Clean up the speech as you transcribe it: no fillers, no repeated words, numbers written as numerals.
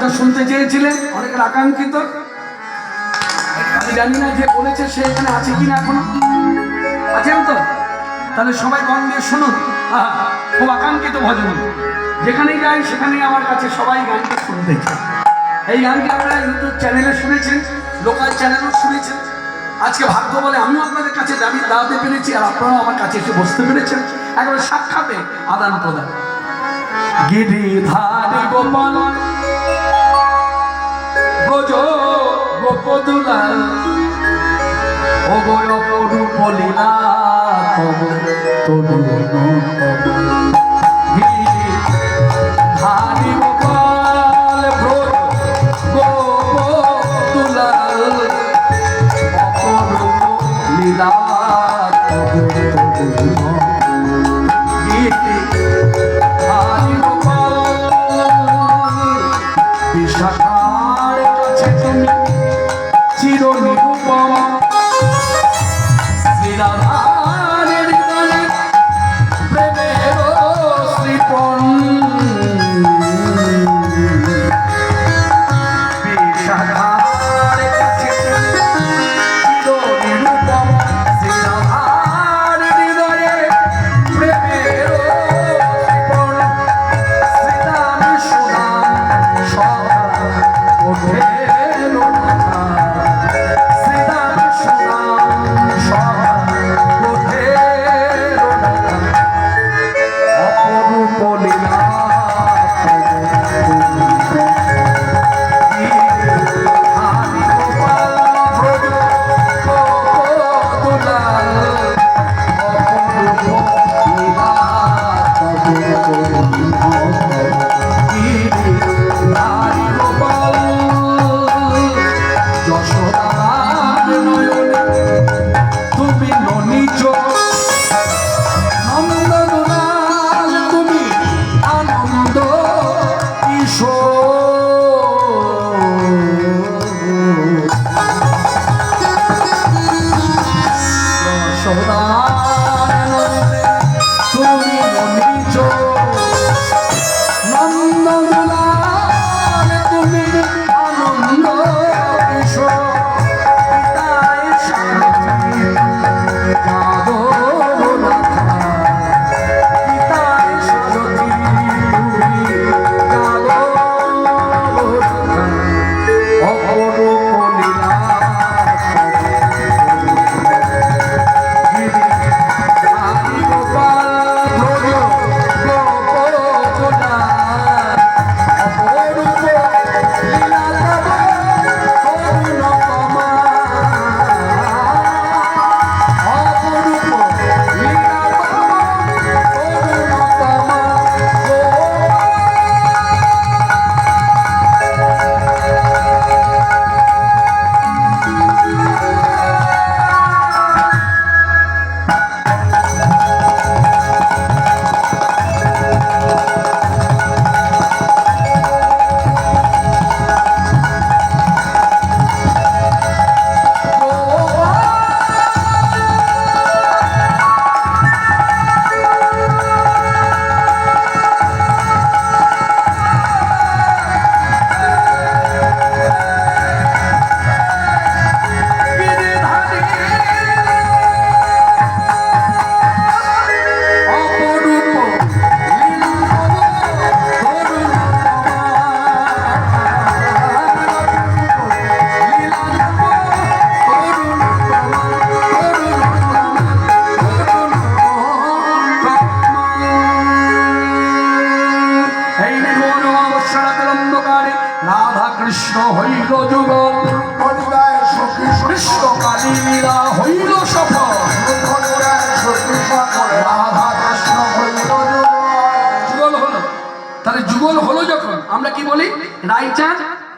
ভজনটা শুনতে চেয়েছিলেন, অনেকের আকাঙ্ক্ষিত। আমি জানি না যে বলেছে সে এখানে আছে কিনা এখনো, আছেন তো? তাহলে সবাই মন দিয়ে শুনুন। খুব আকাঙ্ক্ষিত ভজন, যেখানেই যাই সেখানেই আমার কাছে সবাই গানকে শুনতে চায়। এই গানকে আপনারা ইউটিউব চ্যানেলে শুনেছেন, লোকাল চ্যানেলও শুনেছেন। আজকে ভাগ্য বলে আমিও আপনাদের কাছে দাঁড়াতে পেরেছি, আর আপনারাও আমার কাছে এসে বসতে পেরেছেন। একেবারে সাক্ষাতে আদান প্রদান। গিরিধারী গোপাল গোজ গোপদুলাল ও অপরূপ লীলা তব তরুণ গিরিধারী গোপাল ব্রজ গোপদুলাল অপরূপ লীলা তব তরুণ গিরিধারী গোপাল বিশাখার কাছে তুমি চির নিরূপম শ্রীরাধার হৃদয়ে প্রেমের শ্রীপন বিশাখার কাছে চির নিরূপম শ্রীরাধার হৃদয়ে প্রেমের শ্রীপন শ্রীরাম সুনাম সদা ওঠে কৃষ্ণ হইল যুগল কৃষ্ণ কালী লীলা হইল সফল রাধা কৃষ্ণ হইল যুগল হলো। তাহলে যুগল হলো যখন আমরা কি বলি রাইচাঁদ